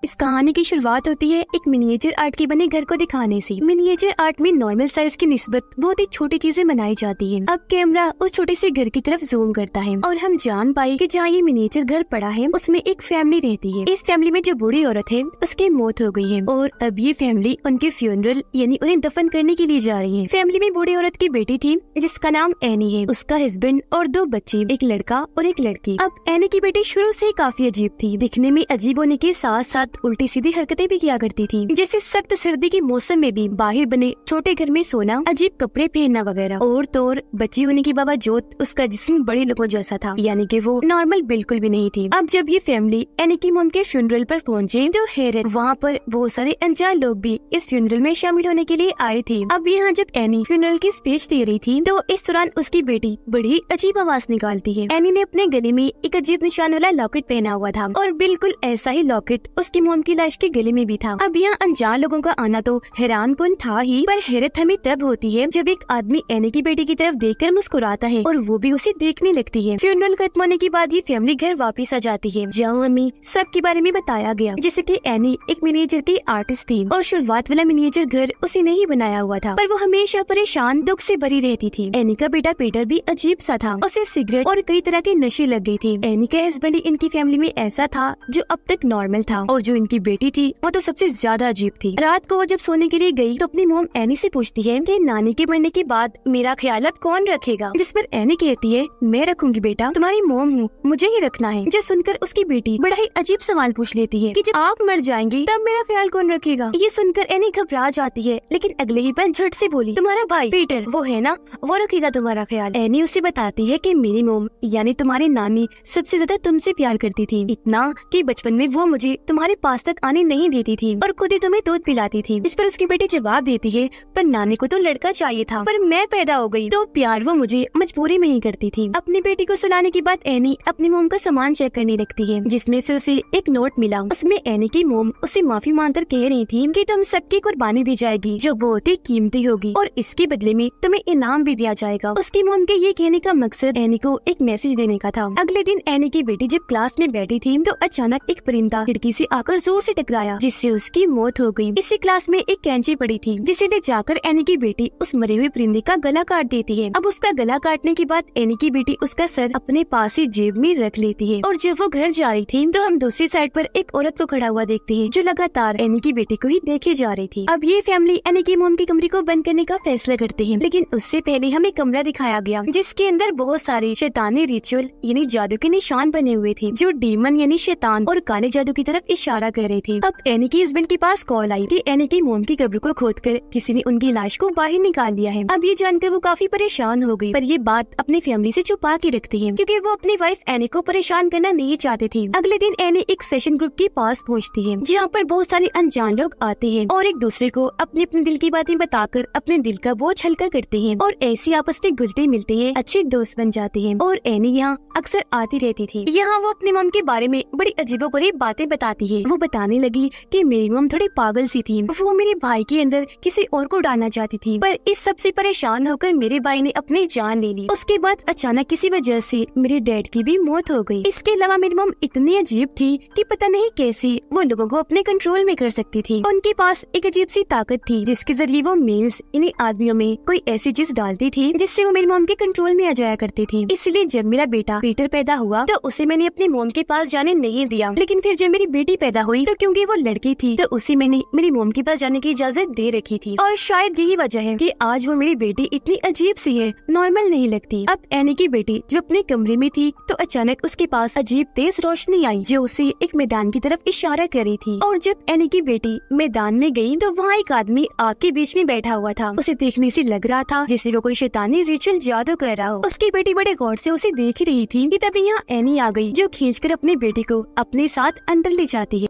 इस कहानी की शुरुआत होती है एक मिनिएचर आर्ट के बने घर को दिखाने से। मिनिएचर आर्ट में नॉर्मल साइज की निस्बत बहुत ही छोटी चीजें बनाई जाती हैं। अब कैमरा उस छोटे से घर की तरफ जूम करता है और हम जान पाए कि जहाँ ये मिनिएचर घर पड़ा है उसमें एक फैमिली रहती है। इस फैमिली में जो बूढ़ी औरत है उसकी मौत हो गई है और अब ये फैमिली उनके फ्यूनरल यानी उन्हें दफन करने के लिए जा रही है। फैमिली में बूढ़ी औरत की बेटी थी जिसका नाम एनी है, उसका हस्बैंड और 2 बच्चे, एक लड़का और एक लड़की। अब एनी की बेटी शुरू से काफी अजीब थी, दिखने में अजीब होने के साथ साथ उल्टी सीधी हरकतें भी किया करती थी, जैसे सख्त सर्दी के मौसम में भी बाहर बने छोटे घर में सोना, अजीब कपड़े पहनना वगैरह। और तो और बच्ची होने के बावजूद उसका जिस्म बड़े लोगों जैसा था, यानी कि वो नॉर्मल बिल्कुल भी नहीं थी। अब जब ये फैमिली एनी की मॉम के फ्यूनरल पर पहुंचे तो हैरत, वहाँ पर बहुत सारे अनजान लोग भी इस फ्यूनरल में शामिल होने के लिए आए थे। अब यहाँ जब एनी फ्यूनरल की स्पीच दे रही थी तो इस दौरान उसकी बेटी बड़ी अजीब आवाज निकालती है। एनी ने अपने गले में एक अजीब निशान वाला लॉकेट पहना हुआ था और बिल्कुल ऐसा ही लॉकेट उसकी मॉम की लाश के गले में भी था। अब यहाँ अनजान लोगों का आना तो हैरानकुन था ही, पर हैरत हमें तब होती है जब एक आदमी एनी की बेटी की तरफ देखकर मुस्कुराता है और वो भी उसे देखने लगती है। फ्यूनरल खत्म होने के बाद ये फैमिली घर वापस आ जाती है, जहाँ हमें सब के बारे में बताया गया, जैसे कि एनी एक मिनिएचर की आर्टिस्ट थी और शुरुआत वाला मिनिएचर घर उसे नहीं बनाया हुआ था, पर वो हमेशा परेशान दुख से भरी रहती थी। एनी का बेटा पीटर भी अजीब सा था, उसे सिगरेट और कई तरह के नशे लग गई थी। एनी का हस्बैंड इनकी फैमिली में ऐसा था जो अब तक नॉर्मल था, और जो इनकी बेटी थी वो तो सबसे ज्यादा अजीब थी। रात को वो जब सोने के लिए गई तो अपनी मॉम एनी से पूछती है कि नानी के मरने के बाद मेरा ख्याल अब कौन रखेगा, जिस पर एनी कहती है मैं रखूंगी बेटा, तुम्हारी मॉम हूँ, मुझे ही रखना है। जो सुनकर उसकी बेटी बड़ा ही अजीब सवाल पूछ लेती है कि जब आप मर जाएंगी तब मेरा ख्याल कौन रखेगा। ये सुनकर एनी घबरा जाती है, लेकिन अगले ही पल झट से बोली तुम्हारा भाई पीटर वो है ना, वो रखेगा तुम्हारा ख्याल। एनी उसे बताती है कि मेरी मॉम यानी तुम्हारी नानी सबसे ज्यादा तुमसे प्यार करती थी, इतना कि बचपन में वो मुझे तुम्हारे पास तक आने नहीं देती थी और खुद ही तुम्हें दूध पिलाती थी। इस पर उसकी बेटी जवाब देती है पर नानी को तो लड़का चाहिए था, पर मैं पैदा हो गई तो प्यार वो मुझे मजबूरी में ही करती थी। अपनी बेटी को सुलाने के बाद एनी अपनी मोम का सामान चेक करने लगती है, जिसमें से उसे एक नोट मिला। उसमें एनी की मोम उसे माफी मांगकर कह रही थी कि तुम सबकी कुर्बानी दी जाएगी जो बहुत ही कीमती होगी और इसके बदले में तुम्हें इनाम भी दिया जाएगा। उसकी मोम के ये कहने का मकसद एनी को एक मैसेज देने का था। अगले दिन एनी की बेटी जब क्लास में बैठी थी तो अचानक एक परिंदा खिड़की से आकर जोर से टकराया, जिससे उसकी मौत हो गई। इसी क्लास में एक कैंची पड़ी थी जिसे ले जाकर एनी की बेटी उस मरे हुए परिंदे का गला काट देती है। अब उसका गला काटने के बाद एनी की बेटी उसका सर अपने पास ही जेब में रख लेती है और जब वो घर जा रही थी तो हम दूसरी साइड पर एक औरत को खड़ा हुआ देखते हैं जो लगातार एनी की बेटी को ही देखे जा रही थी। अब ये फैमिली एनी की मोम के कमरे को बंद करने का फैसला करते हैं, लेकिन उससे पहले हमें कमरा दिखाया गया जिसके अंदर बहुत सारे शैतानी रिचुअल यानी जादू के निशान बने हुए थे जो डीमन यानी शैतान और काले जादू की तरफ इशारा कर रहे थे। अब एनी के हस्बैंड के पास कॉल आई कि एनी की मोम की कब्र को खोदकर किसी ने उनकी लाश को बाहर निकाल लिया है। अब ये जानकर वो काफी परेशान हो गई, पर ये बात अपनी फैमिली से छुपा के रखती है क्योंकि वो अपनी वाइफ एनी को परेशान करना नहीं चाहते थे। अगले दिन एनी एक सेशन ग्रुप के पास पहुंचती है जहाँ पर बहुत सारे अनजान लोग आते हैं और एक दूसरे को अपने अपने दिल की बातें बताकर अपने दिल का बोझ हल्का करते हैं और ऐसी आपस में घुलते मिलते हैं, अच्छे दोस्त बन जाते हैं। और एनी यहाँ अक्सर आती रहती थी। यहाँ वो अपनी मॉम के बारे में बड़ी अजीबोगरीब बातें बताती है। वो बताने लगी कि मेरी मॉम थोड़ी पागल सी थी, वो मेरे भाई के अंदर किसी और को डालना चाहती थी, पर इस सब से परेशान होकर मेरे भाई ने अपनी जान ले ली। उसके बाद अचानक किसी वजह से मेरे डैड की भी मौत हो गई। इसके अलावा मेरी मॉम इतनी अजीब थी कि पता नहीं कैसे वो लोगों को अपने कंट्रोल में कर सकती थी। उनके पास एक अजीब सी ताकत थी जिसके जरिए वो मेल्स यानी आदमियों में कोई ऐसी चीज डालती थी जिससे वो मेरी मॉम के कंट्रोल में आ जाया करती थी। इसलिए जब मेरा बेटा पीटर पैदा हुआ तो उसे मैंने अपनी मॉम के पास जाने नहीं दिया, लेकिन फिर जब मेरी बेटी पैदा हुई तो क्योंकि वो लड़की थी तो उसे मैंने मेरी मॉम के पास जाने की इजाजत दे रखी थी। और शायद यही वजह है कि आज वो मेरी बेटी इतनी अजीब सी है, नॉर्मल नहीं लगती। अब एनी की बेटी जो अपने कमरे में थी तो अचानक उसके पास अजीब तेज रोशनी आई जो उसे एक मैदान की तरफ इशारा कर रही थी। और जब एनी की बेटी मैदान में गई तो वहाँ एक आदमी आग के बीच में बैठा हुआ था। उसे देखने से लग रहा था जैसे वो कोई शैतानी रिचुअल जादू कर रहा हो। उसकी बेटी बड़े गौर से उसे देख रही थी कि तभी यहाँ एनी आ गई जो खींचकर अपनी बेटी को अपने साथ अंदर ले जाती है।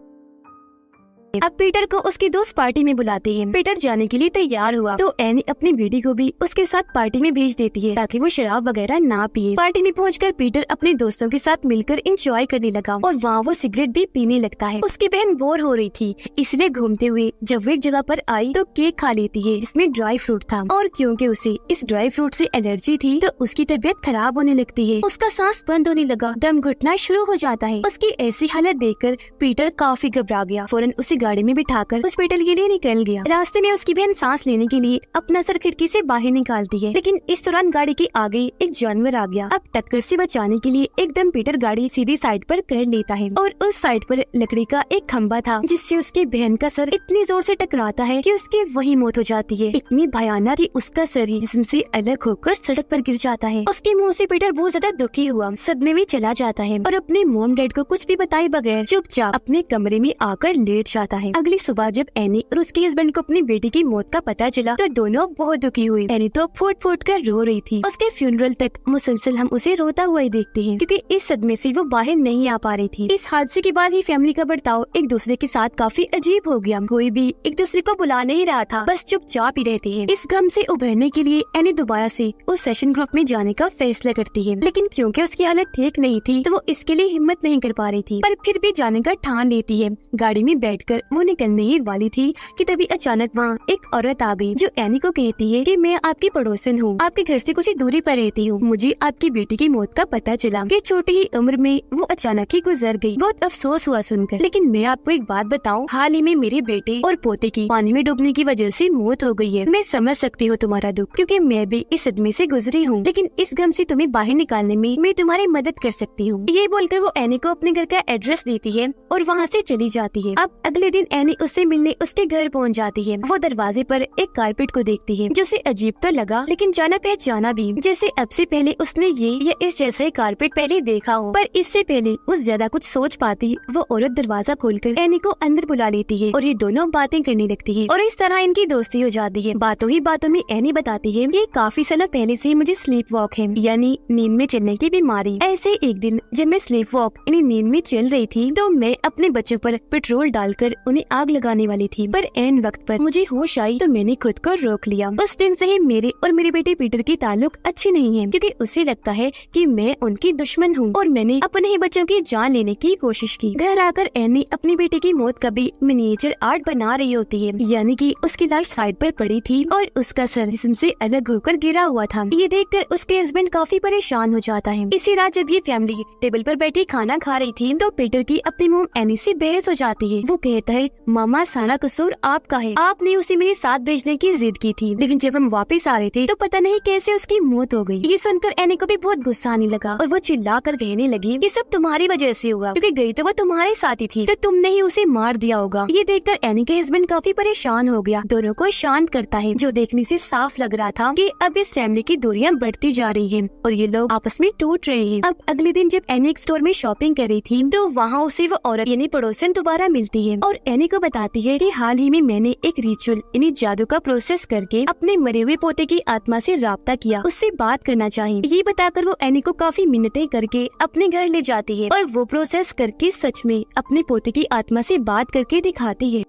अब पीटर को उसके दोस्त पार्टी में बुलाते हैं। पीटर जाने के लिए तैयार हुआ तो एनी अपनी बेटी को भी उसके साथ पार्टी में भेज देती है ताकि वो शराब वगैरह ना पिए। पार्टी में पहुंचकर पीटर अपने दोस्तों के साथ मिलकर एंजॉय करने लगा और वहाँ वो सिगरेट भी पीने लगता है। उसकी बहन बोर हो रही थी, इसलिए घूमते हुए जब वो एक जगह पर आई तो केक खा लेती है जिसमें ड्राई फ्रूट था और क्योंकि उसे इस ड्राई फ्रूट से एलर्जी थी तो उसकी तबीयत खराब होने लगती है। उसका सांस बंद होने लगा, दम घुटना शुरू हो जाता है। उसकी ऐसी हालत देखकर पीटर काफी घबरा गया। फौरन उसे गाड़ी में बिठाकर हॉस्पिटल के लिए निकल गया। रास्ते में उसकी बहन सांस लेने के लिए अपना सर खिड़की से बाहर निकालती है, लेकिन इस दौरान गाड़ी के आगे एक जानवर आ गया। अब टक्कर से बचाने के लिए एकदम पीटर गाड़ी सीधी साइड पर कर लेता है और उस साइड पर लकड़ी का एक खंबा था जिससे उसके बहन का सर इतनी जोर से टकराता है कि उसकी वही मौत हो जाती है। इतनी भयानक कि उसका सर ही जिस्म से अलग होकर सड़क पर गिर जाता है। उसके मुंह से पीटर बहुत ज्यादा दुखी हुआ, सदमे में चला जाता है और अपने मॉम डैड को कुछ भी बताए बगैर चुपचाप अपने कमरे में आकर लेट जाता है। अगली सुबह जब एनी और उसके हस्बैंड को अपनी बेटी की मौत का पता चला तो दोनों बहुत दुखी हुई। एनी तो फूट फूट कर रो रही थी। उसके फ्यूनरल तक मुसलसल हम उसे रोता हुआ ही देखते हैं क्योंकि इस सदमे से वो बाहर नहीं आ पा रही थी। इस हादसे के बाद ही फैमिली का बर्ताव एक दूसरे के साथ काफी अजीब हो गया। कोई भी एक दूसरे को बुला नहीं रहा था, बस चुपचाप ही रहते हैं। इस गम से उभरने के लिए एनी दोबारा से उस सेशन ग्रुप में जाने का फैसला करती है, लेकिन क्योंकि उसकी हालत ठीक नहीं थी तो वो इसके लिए हिम्मत नहीं कर पा रही थी, पर फिर भी जाने का ठान लेती है। गाड़ी में बैठकर वो निकलने ही वाली थी कि तभी अचानक वहाँ एक औरत आ गई जो एनी को कहती है कि मैं आपकी पड़ोसन हूँ, आपके घर से कुछ ही दूरी पर रहती हूँ। मुझे आपकी बेटी की मौत का पता चला कि छोटी ही उम्र में वो अचानक ही गुजर गई। बहुत अफसोस हुआ सुनकर, लेकिन मैं आपको एक बात बताऊं, हाल ही में मेरे बेटे और पोते की पानी में डूबने की वजह से मौत हो गई है। मैं समझ सकती हूँ तुम्हारा दुख क्योंकि मैं भी इस सदमे से गुजरी हूँ, लेकिन इस गम से तुम्हें बाहर निकालने में मैं तुम्हारी मदद कर सकती हूँ। ये बोलकर वो एनी को अपने घर का एड्रेस देती है और वहाँ से चली जाती है। अब अगले दिन एनी उससे मिलने उसके घर पहुँच जाती है। वो दरवाजे पर एक कारपेट को देखती है जो उसे अजीब तो लगा लेकिन जाना पहचाना भी, जैसे अब से पहले उसने ये या इस जैसा ही कारपेट पहले देखा हो। पर इससे पहले उस ज्यादा कुछ सोच पाती वो औरत दरवाजा खोलकर एनी को अंदर बुला लेती है और ये दोनों बातें करने लगती है और इस तरह इनकी दोस्ती हो जाती है। बातों ही बातों में एनी बताती है कि काफी सालों पहले से मुझे स्लीप वॉक है, यानी नींद में चलने की बीमारी। ऐसे एक दिन जब मैं स्लीप वॉक यानी नींद में चल रही थी तो मैं अपने बच्चों पर पेट्रोल डालकर उन्हें आग लगाने वाली थी, पर एन वक्त पर मुझे होश आई तो मैंने खुद को रोक लिया। उस दिन से ही मेरे और मेरे बेटे पीटर की ताल्लुक अच्छे नहीं है क्योंकि उसे लगता है कि मैं उनकी दुश्मन हूँ और मैंने अपने ही बच्चों की जान लेने की कोशिश की। घर आकर एनी अपनी बेटी की मौत का भी मिनिएचर आर्ट बना रही होती है, यानी कि उसकी लाश साइड पर पड़ी थी और उसका सर जिस्म से अलग होकर गिरा हुआ था। ये देखकर उसके हस्बैंड काफी परेशान हो जाता है। इसी रात जब ये फैमिली टेबल पर बैठी खाना खा रही थी तो पीटर की अपनी मोम एनी से बहस हो जाती है। वो कहता है, मामा सारा कसूर आपका है, आपने उसे मेरे साथ भेजने की जिद की थी, लेकिन जब हम वापस आ रहे थे तो पता नहीं कैसे उसकी मौत हो गई। ये सुनकर एनी को भी बहुत गुस्सा आने लगा और वो चिल्ला कर कहने लगी कि सब तुम्हारी वजह से हुआ क्योंकि गई तो वो तुम्हारे साथ ही थी, तो तुमने ही उसे मार दिया होगा। ये देखकर एनी के हस्बैंड काफी परेशान हो गया, दोनों को शांत करता है, जो देखने से साफ लग रहा था कि अब इस फैमिली की दूरियां बढ़ती जा रही हैं और ये लोग आपस में टूट रहे हैं। अब अगले दिन जब एनी एक स्टोर में शॉपिंग कर रही थी तो वहाँ उसे वो औरत यानी पड़ोसन दोबारा मिलती है और एनी को बताती है कि हाल ही में मैंने एक रिचुअल यानी जादू का प्रोसेस करके अपने मरे हुए पोते की आत्मा से राब्ता किया, उससे बात करना चाहिए। ये बताकर वो एनी को काफी मिन्नतें करके अपने घर ले जाती है और वो प्रोसेस करके सच में अपने पोते की आत्मा से बात करके दिखाती है।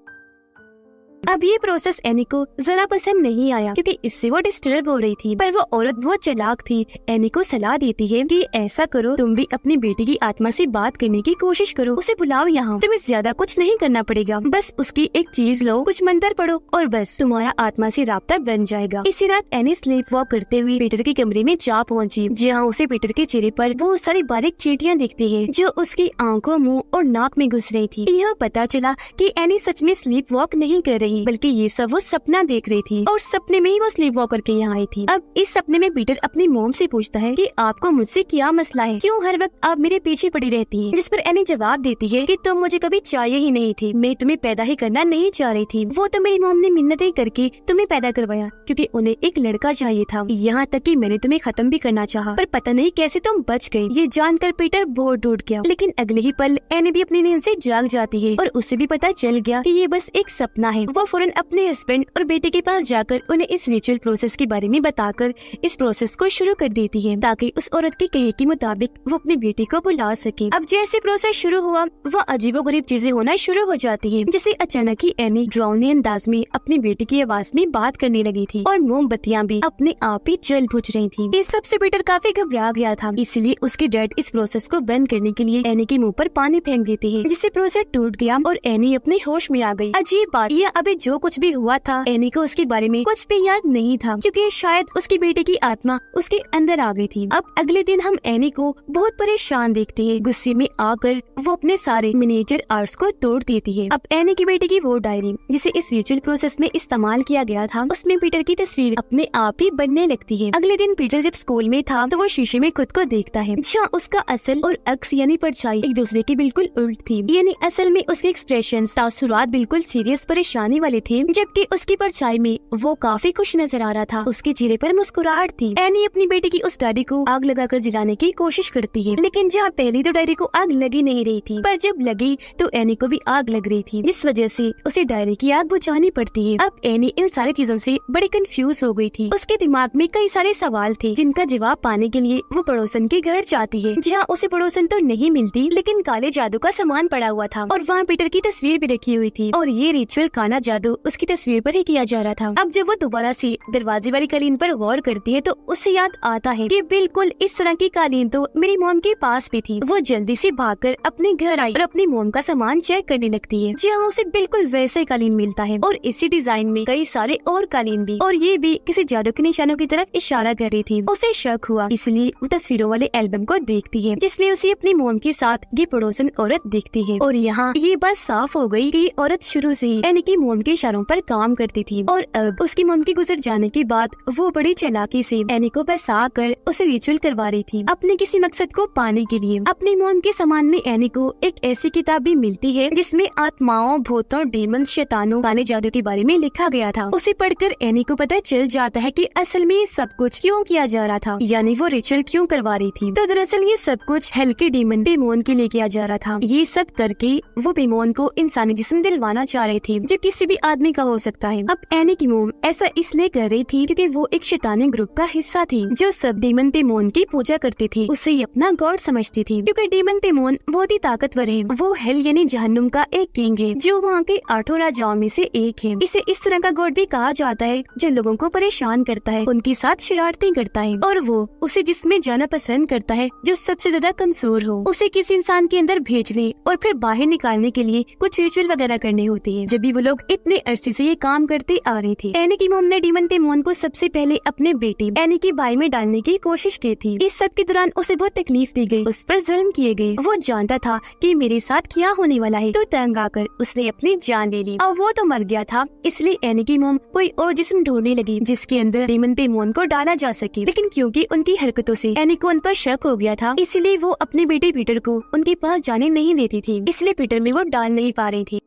अब ये प्रोसेस एनी को जरा पसंद नहीं आया क्योंकि इससे वो डिस्टर्ब हो रही थी, पर वो औरत बहुत चालाक थी। एनी को सलाह देती है कि ऐसा करो, तुम भी अपनी बेटी की आत्मा से बात करने की कोशिश करो, उसे बुलाओ यहाँ, तुम्हें ज्यादा कुछ नहीं करना पड़ेगा, बस उसकी एक चीज लो, कुछ मंत्र पढ़ो और बस तुम्हारा आत्मा से राब्ता बन जाएगा। इसी रात एनी स्लीप वॉक करते हुए पीटर के कमरे में जा पहुँची, जहाँ उसे पीटर के चेहरे पर बहुत सारी बारीक चींटियां दिखती है जो उसकी आंखों, मुँह और नाक में घुस रही थी। यह पता चला कि एनी सच में स्लीप वॉक नहीं कर रही बल्कि ये सब वो सपना देख रही थी और सपने में ही वो स्लीप वॉक करके यहाँ आई थी। अब इस सपने में पीटर अपनी मोम से पूछता है कि आपको मुझसे क्या मसला है, क्यों हर वक्त आप मेरे पीछे पड़ी रहती हैं? जिस पर एनी जवाब देती है कि तुम मुझे कभी चाहिए ही नहीं थी, मैं तुम्हें पैदा ही करना नहीं चाह रही थी, वो तो मेरी मोम ने मिन्नतें करके तुम्हें पैदा करवाया क्योंकि उन्हें एक लड़का चाहिए था, यहाँ तक कि मैंने तुम्हें खत्म भी करना चाहा पर पता नहीं कैसे तुम बच गई। ये जानकर पीटर बहुत टूट गया, लेकिन अगले ही पल एनी भी अपनी नींद से जाग जाती है और उसे भी पता चल गया कि ये बस एक सपना है। वो फौरन अपने हस्बैंड और बेटे के पास जाकर उन्हें इस रिचुअल प्रोसेस के बारे में बताकर इस प्रोसेस को शुरू कर देती है ताकि उस औरत के कहे के मुताबिक वो अपनी बेटी को बुला सके। अब जैसे प्रोसेस शुरू हुआ वो अजीबोगरीब चीजें होना शुरू हो जाती है, जैसे अचानक ही एनी ड्राउनी अंदाज में अपनी बेटी की आवाज में बात करने लगी थी और मोमबत्तियां भी अपने आप ही जल बुझ रही थी। इस सबसे पीटर काफी घबरा गया था, इसलिए उसके डैड इस प्रोसेस को बंद करने के लिए एनी के मुंह पर पानी फेंक देते हैं, जिससे प्रोसेस टूट गया और एनी अपने होश में आ गई। अजीब बात यह अभी जो कुछ भी हुआ था एनी को उसके बारे में कुछ भी याद नहीं था, क्योंकि शायद उसकी बेटी की आत्मा उसके अंदर आ गई थी। अब अगले दिन हम एनी को बहुत परेशान देखते हैं। गुस्से में आकर वो अपने सारे मिनिएचर आर्ट्स को तोड़ देती है। अब एनी की बेटी की वो डायरी जिसे इस रिचुअल प्रोसेस में इस्तेमाल किया गया था, उसमें पीटर की तस्वीर अपने आप ही बनने लगती है। अगले दिन पीटर जब स्कूल में था तो वो शीशे में खुद को देखता है, जहाँ उसका असल और अक्स यानी परछाई एक दूसरे की बिल्कुल उल्ट थी। यानी असल में उसके एक्सप्रेशन तासुरात बिल्कुल सीरियस परेशानी वाले थे, जबकि उसकी परछाई में वो काफी खुश नजर आ रहा था। उसके चेहरे पर मुस्कुराहट थी। एनी अपनी बेटी की उस डायरी को आग लगाकर जलाने की कोशिश करती है, लेकिन जहाँ पहली तो डायरी को आग लगी नहीं रही थी, पर जब लगी तो एनी को भी आग लग रही थी, जिस वजह से उसे डायरी की आग बुझानी पड़ती है। अब एनी इन सारी चीजों से बड़ी कंफ्यूज हो गई थी। उसके दिमाग में कई सारे सवाल थे जिनका जवाब पाने के लिए वो पड़ोसन के घर जाती है, जहाँ उसे पड़ोसन तो नहीं मिलती, लेकिन काले जादू का सामान पड़ा हुआ था और वहाँ पीटर की तस्वीर भी रखी हुई थी और ये रिचुअल काला जादू उसकी तस्वीर पर ही किया जा रहा था। अब जब वो दोबारा से दरवाजे वाली कालीन पर गौर करती है तो उसे याद आता है कि बिल्कुल इस तरह की कालीन तो मेरी मोम के पास भी थी। वो जल्दी से भागकर अपने घर आई और अपनी मोम का सामान चेक करने लगती है, जहाँ उसे बिल्कुल वैसा ही कालीन मिलता है और इसी डिजाइन में कई सारे और कालीन भी, और ये भी किसी जादू के निशानों की तरफ इशारा कर रही थी। उसे शक हुआ, इसलिए वो तस्वीरों वाले एल्बम को देखती है जिसमें उसे अपनी मोम के साथ ये पड़ोसन औरत दिखती है। और यहाँ ये बात साफ हो गई कि औरत शुरू से ही एनी की मोम के इशारों पर काम करती थी और अब उसकी मोम के गुजर जाने के बाद वो बड़ी चालाकी से एनी को बसा कर उसे रिचुअल करवा रही थी अपने किसी मकसद को पाने के लिए। अपनी मोम के सामान में एनी को एक ऐसी किताब भी मिलती है जिसमें आत्माओं, भूतों, डेमंस, शैतानों, काले जादू के बारे में लिखा गया था। उसे पढ़कर एनी को पता चल जाता है कि असल में ये सब कुछ क्यों किया जा रहा था, यानी वो रिचुअल क्यों करवा रही थी। तो दरअसल ये सब कुछ हल्के डेमन पेमोन के लिए किया जा रहा था। ये सब करके वो पेमोन को इंसानी जिस्म दिलवाना चाह रहे थे जो किसी भी आदमी का हो सकता है। अब एनी की मोम ऐसा इसलिए कर रही थी क्योंकि वो एक शैतानी ग्रुप का हिस्सा थी जो सब डेमन पेमोन की पूजा करती थी। उसे ही अपना गॉड समझती थी क्योंकि डेमन पेमोन बहुत ही ताकतवर है। वो हेल यानी जहन्नुम का एक किंग है जो वहाँ के 8 राजाओं में से एक है। इसे इस तरह का गॉड भी कहा जाता है जो लोगों को परेशान करता है, उनके साथ शरारतें करता है और वो उसे जिसमें जाना पसंद करता है जो सबसे ज्यादा कमजोर हो, उसे किसी इंसान के अंदर भेजने और फिर बाहर निकालने के लिए कुछ रिचुअल वगैरह करने होते हैं। जब भी वो लोग इतने अरसे से ये काम करते आ रहे थे। एनी की मोम ने डेमन पेमोन को सबसे पहले अपने बेटे एनी की बाई में डालने की कोशिश की थी। इस सब के दौरान उसे बहुत तकलीफ दी गई, उस पर जुल्म किए गए। वो जानता था कि मेरे साथ क्या होने वाला है, तो तंग आकर उसने अपनी जान ले ली। और वो तो मर गया था, इसलिए एनी की मोम कोई और जिस्म ढूंढने लगी जिसके अंदर डेमन पेमोन को डाला जा सके। लेकिन क्योंकि उनकी हरकतों से एनी को उन पर शक हो गया था, इसलिए वो अपने बेटे पीटर को उनके पास जाने नहीं देती थी, इसलिए पीटर में वो डाल नहीं पा रही थी।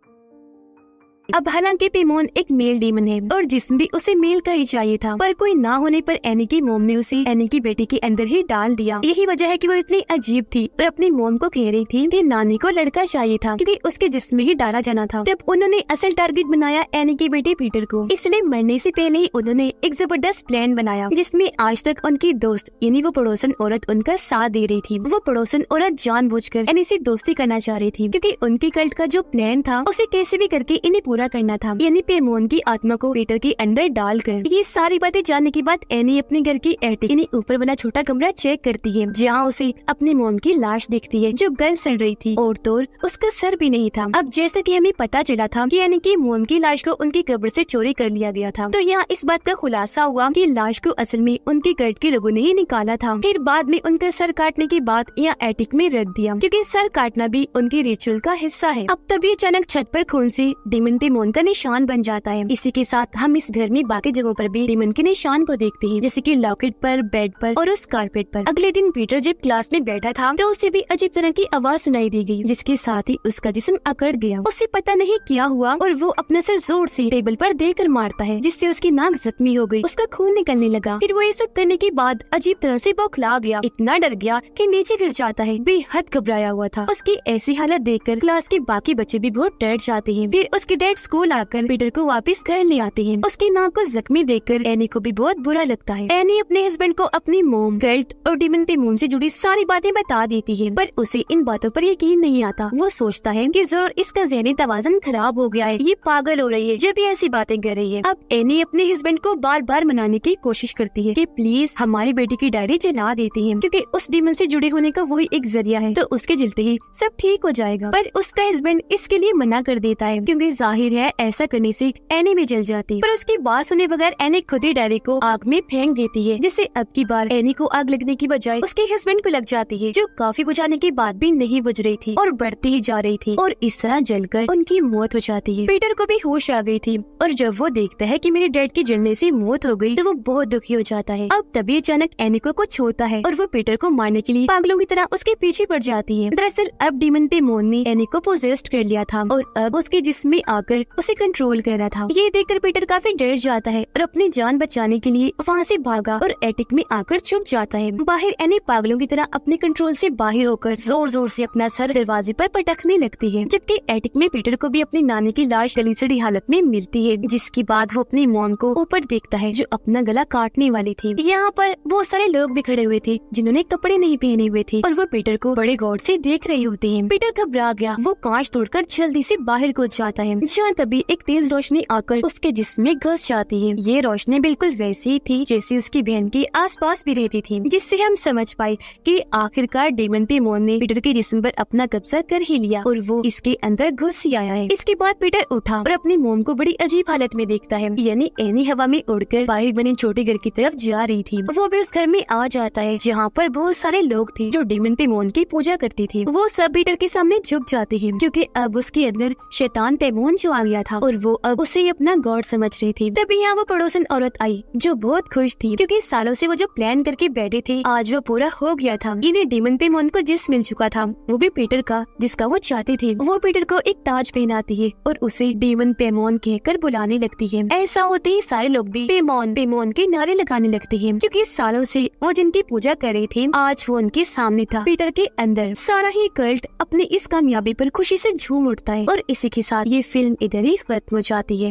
अब हालांकि पेमोन एक मेल डीमन है और जिस्म भी उसे मेल का ही चाहिए था, पर कोई ना होने पर एनी की मोम ने उसे एनी की बेटी के अंदर ही डाल दिया। यही वजह है कि वो इतनी अजीब थी और अपनी मोम को कह रही थी कि नानी को लड़का चाहिए था क्योंकि उसके जिस्म में ही डाला जाना था। तब उन्होंने असल टारगेट बनाया एनी के बेटे पीटर को, इसलिए मरने से पहले ही उन्होंने एक जबरदस्त प्लान बनाया जिसमें आज तक उनकी दोस्त यानी वो पड़ोसन औरत उनका साथ दे रही थी। वो पड़ोसन औरत जानबूझकर एनी से दोस्ती करना चाह रही थी क्योंकि उनके कल्ट का जो प्लान था उसे कैसे भी करके इन्हें पूरा करना था, यानी पेमोन की आत्मा को पीटर के अंदर डालकर। ये सारी बातें जानने के बाद एनी अपने घर की एटिक यानी ऊपर वाला छोटा कमरा चेक करती है, जहाँ उसे अपनी मोम की लाश दिखती है जो गल सड़ रही थी और तो उसका सर भी नहीं था। अब जैसा कि हमें पता चला था कि एनी की मोम की लाश को उनकी कब्र से चोरी कर लिया गया था, तो यहाँ इस बात का खुलासा हुआ कि लाश को असल में उनके कल्ट के लोगों ने ही निकाला था। फिर बाद में उनका सर काटने के बाद यहाँ एटिक में रख दिया क्योंकि सर काटना भी उनके रिचुअल का हिस्सा है। अब तभी अचानक छत पर खून से डेमन पेमोन का निशान बन जाता है। इसी के साथ हम इस घर में बाकी जगहों पर भी डेमन के निशान को देखते हैं, जैसे कि लॉकेट पर, बेड पर और उस कारपेट पर। अगले दिन पीटर जब क्लास में बैठा था तो उसे भी अजीब तरह की आवाज सुनाई दी गई, जिसके साथ ही उसका जिस्म अकड़ गया। उसे पता नहीं क्या हुआ और वो अपना सर जोर से टेबल पर देकर मारता है, जिससे उसकी नाक जख्मी हो गई, उसका खून निकलने लगा। फिर वो ये सब करने के बाद अजीब तरह से बौखला गया, इतना डर गया कि नीचे गिर जाता है। बेहद घबराया हुआ था। उसकी ऐसी हालत देखकर क्लास के बाकी बच्चे भी बहुत डर जाते हैं। फिर उसके डैड डैड स्कूल आकर पीटर को वापस घर ले आते हैं। उसकी नाक को जख्मी देखकर एनी को भी बहुत बुरा लगता है। एनी अपने हस्बैंड को अपनी मोम, कल्ट और डीमन पेमोन से जुड़ी सारी बातें बता देती है, पर उसे इन बातों पर यकीन नहीं आता। वो सोचता है कि जरूर इसका ज़हनी तवाज़ुन खराब हो गया है, ये पागल हो रही है जब ये ऐसी बातें कर रही है। अब एनी अपने हस्बैंड को बार बार मनाने की कोशिश करती है कि प्लीज हमारी बेटी की डायरी जला देती है, क्योंकि उस डीमन से जुड़े होने का वही एक जरिया है, तो उसके जलते ही सब ठीक हो जाएगा। पर उसका हस्बैंड इसके लिए मना कर देता है, क्योंकि जाहिर है ऐसा करने से एनी में जल जाती। पर उसकी बात सुने बगैर एनी खुद ही डायरी को आग में फेंक देती है, जिससे अब की बार एनी को आग लगने की बजाय उसके हस्बैंड को लग जाती है, जो काफी बुझाने के बाद भी नहीं बुझ रही थी और बढ़ती ही जा रही थी, और इस तरह जलकर उनकी मौत हो जाती है। पीटर को भी होश आ गई थी, और जब वो देखता है कि मेरे डैड की जलने से मौत हो गई, तो वो बहुत दुखी हो जाता है। अब तभी अचानक एनी को कुछ होता है और वो पीटर को मारने के लिए पागलों की तरह उसके पीछे पड़ जाती है। दरअसल अब डीमन पेमोन ने एनी को पोजेस्ड कर लिया था और अब उसके जिस्म में आकर उसे कंट्रोल कर रहा था। ये देखकर पीटर काफी डर जाता है और अपनी जान बचाने के लिए वहाँ से भागा और एटिक में आकर छुप जाता है। बाहर एनी पागलों की तरह अपने कंट्रोल से बाहर होकर जोर जोर से अपना सर दरवाजे पर पटकने लगती है, जबकि एटिक में पीटर को भी अपनी नानी की लाश गली सड़ी हालत में मिलती है, जिसके बाद वो अपनी मॉम को ऊपर देखता है जो अपना गला काटने वाली थी। यहाँ पर बहुत सारे लोग भी खड़े हुए थे जिन्होंने कपड़े नहीं पहने हुए थे और वो पीटर को बड़े गौर से देख रहे होते हैं। पीटर घबरा गया, वो कांच तोड़कर जल्दी से बाहर कूद जाता है, जहाँ तभी एक तेज रोशनी आकर उसके जिस्म में घुस जाती है। ये रोशनी बिल्कुल वैसी ही थी जैसी उसकी बहन के आसपास भी रहती थी, जिससे हम समझ पाए कि आखिरकार डीमन पेमोन ने पीटर के जिस्म पर अपना कब्जा कर ही लिया और वो इसके अंदर घुस ही आया है। इसके बाद पीटर उठा और अपनी मोम को बड़ी अजीब हालत में देखता है, यानी एनी हवा में उड़कर बाहर बने छोटे घर की तरफ जा रही थी। वो भी उस घर में आ जाता है जहाँ पर बहुत सारे लोग थे जो डीमन पेमोन की पूजा करती थी। वो सब पीटर के सामने झुक जाते हैं, क्योंकि अब उसके अंदर शैतान पेमोन जो आ गया था और वो अब उसे अपना गॉड समझ रही थी। तभी यहाँ वो पड़ोसन औरत आई जो बहुत खुश थी, क्योंकि सालों से वो जो प्लान करके बैठे थे आज वो पूरा हो गया था। इन्हें डीमन पेमोन को जिस मिल चुका था, वो भी पीटर का जिसका वो चाहते थे। वो पीटर को एक ताज पहनाती है और उसे डीमन पेमोन कहकर बुलाने लगती है। ऐसा होते ही सारे लोग भी पेमोन पेमोन के नारे लगाने लगते हैं, क्योंकि सालों से वो जिनकी पूजा कर रहे थे आज वो उनके सामने था। पीटर के अंदर सारा ही कल्ट अपनी इस कामयाबी पर खुशी से झूम उठता है और इसी के साथ ये फिल्म इधर ही खत्म हो जाती है।